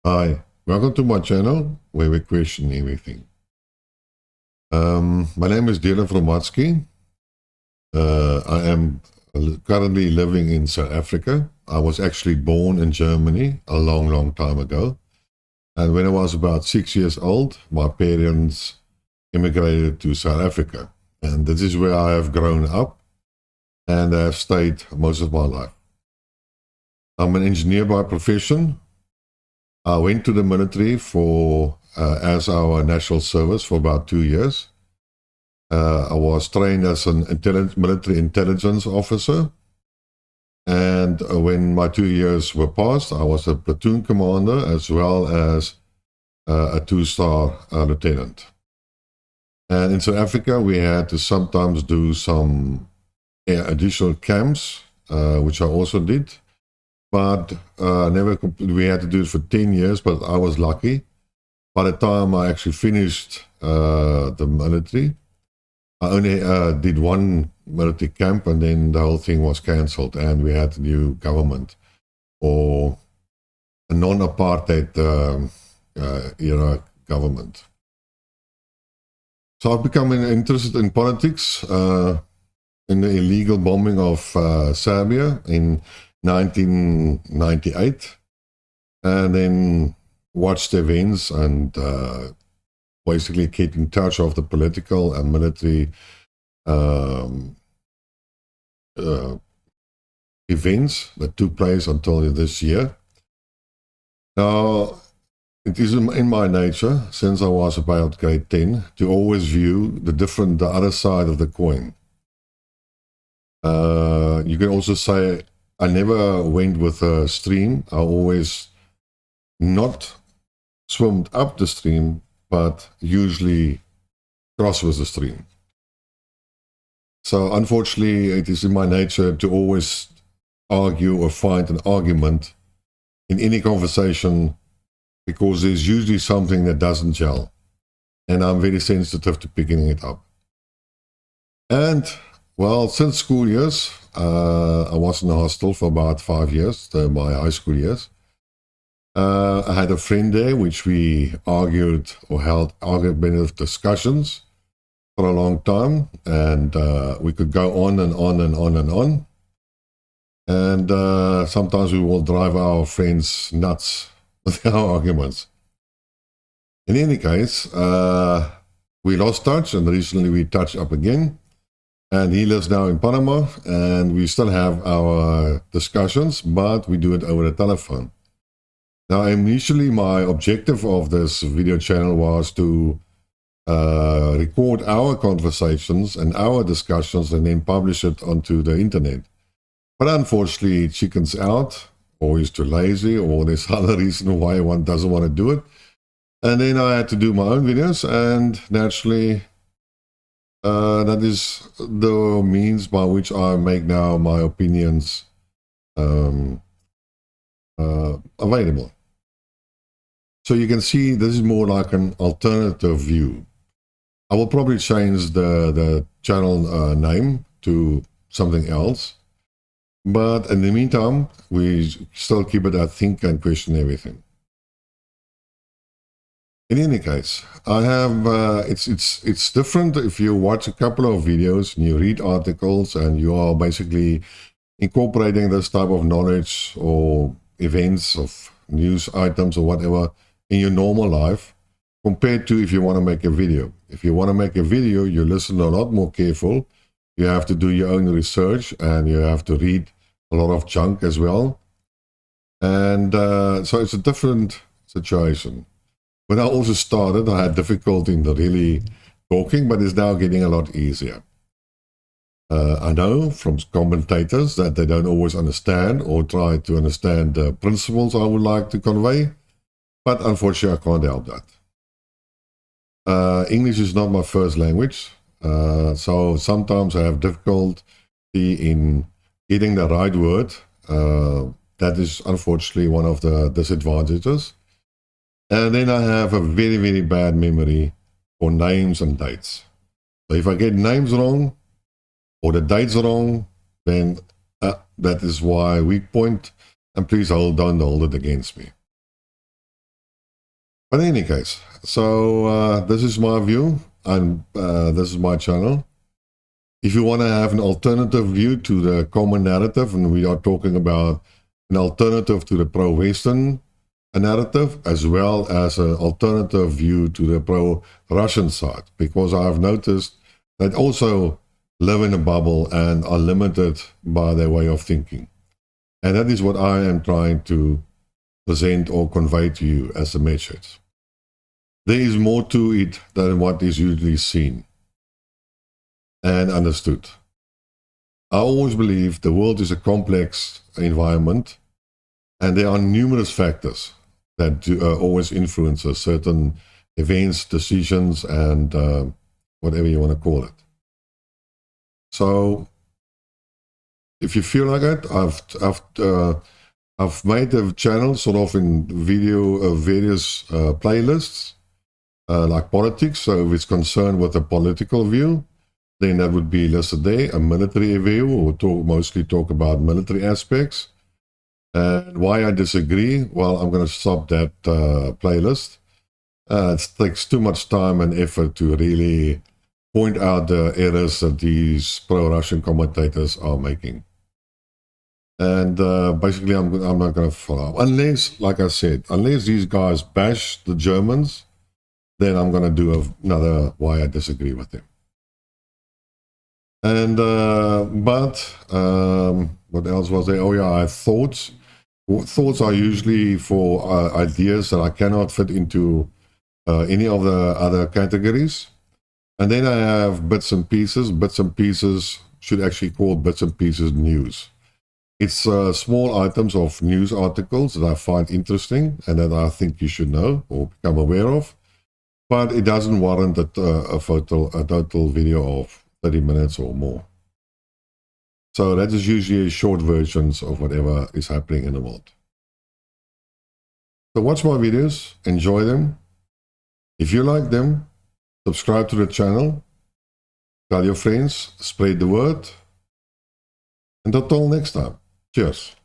Hi, welcome to my channel where we question everything. My name is Dylan Vromatsky. I am currently living in South Africa. I was actually born in Germany a long time ago. And when I was about 6 years old, my parents immigrated to South Africa. And this is where I have grown up and I have stayed most of my life. I'm an engineer by profession. I went to the military as our national service for about 2 years. I was trained as an military intelligence officer. And when my 2 years were passed, I was a platoon commander as well as a 2-star lieutenant. And in South Africa, we had to sometimes do some additional camps, which I also did. But we had to do it for 10 years, but I was lucky. By the time I actually finished the military, I only did one military camp, and then the whole thing was cancelled, and we had a new government, or a non-apartheid era government. So I've become interested in politics, in the illegal bombing of Serbia in 1998, and then watched events and basically keep in touch of the political and military events that took place until this year. Now, it is in my nature, since I was about grade 10, to always view the other side of the coin. You can also say I never went with a stream. I always not swimmed up the stream, but usually cross with the stream. So unfortunately, it is in my nature to always argue or find an argument in any conversation, because there's usually something that doesn't gel. And I'm very sensitive to picking it up. And well, since school years, I was in a hostel for about 5 years, my high school years. I had a friend there, which we argued or held argumentative discussions for a long time, and we could go on and on and on and on. And sometimes we will drive our friends nuts with our arguments. In any case, we lost touch, and recently we touched up again. And he lives now in Panama, and we still have our discussions, but we do it over the telephone. Now, initially, my objective of this video channel was to record our conversations and our discussions and then publish it onto the internet. But unfortunately, it chickens out, or he's too lazy, or there's other reason why one doesn't want to do it. And then I had to do my own videos, and naturally, that is the means by which I make now my opinions available. So you can see this is more like an alternative view. I will probably change the channel name to something else. But in the meantime, we still keep it at Think and Question Everything. In any case, I have, it's different if you watch a couple of videos and you read articles and you are basically incorporating this type of knowledge or events of news items or whatever in your normal life, compared to if you want to make a video. If you want to make a video, you listen a lot more careful. You have to do your own research, and you have to read a lot of junk as well. And so it's a different situation. When I also started, I had difficulty in really talking, but it's now getting a lot easier. I know from commentators that they don't always understand or try to understand the principles I would like to convey, but unfortunately I can't help that. English is not my first language, so sometimes I have difficulty in getting the right word. That is unfortunately one of the disadvantages. And then I have a very bad memory for names and dates. So if I get names wrong or the dates wrong, then that is why weak point, and please don't hold it against me. But in any case, so this is my view, and this is my channel. If you want to have an alternative view to the common narrative, and we are talking about an alternative to the pro-Western narrative, as well as an alternative view to the pro-Russian side, because I have noticed that also live in a bubble and are limited by their way of thinking. And that is what I am trying to present or convey to you as a message. There is more to it than what is usually seen and understood. I always believe the world is a complex environment, and there are numerous factors that always influence certain events, decisions, and whatever you want to call it. So, if you feel like it, I've made the channel sort of in video various playlists, like politics. So if it's concerned with a political view, then that would be listed there. A military view, we'll mostly talk about military aspects. And why I disagree, well, I'm going to stop that playlist. It takes too much time and effort to really point out the errors that these pro-Russian commentators are making. And basically, I'm not going to follow up. Unless, like I said, unless these guys bash the Germans, then I'm going to do another why I disagree with them. And, what else was there? Oh yeah, I have thoughts. Thoughts are usually for ideas that I cannot fit into any of the other categories. And then I have bits and pieces. Bits and pieces should actually call bits and pieces news. It's small items of news articles that I find interesting and that I think you should know or become aware of. But it doesn't warrant a total video of 30 minutes or more. So that is usually short versions of whatever is happening in the world. So watch my videos, enjoy them. If you like them, subscribe to the channel, tell your friends, spread the word. And until next time, cheers.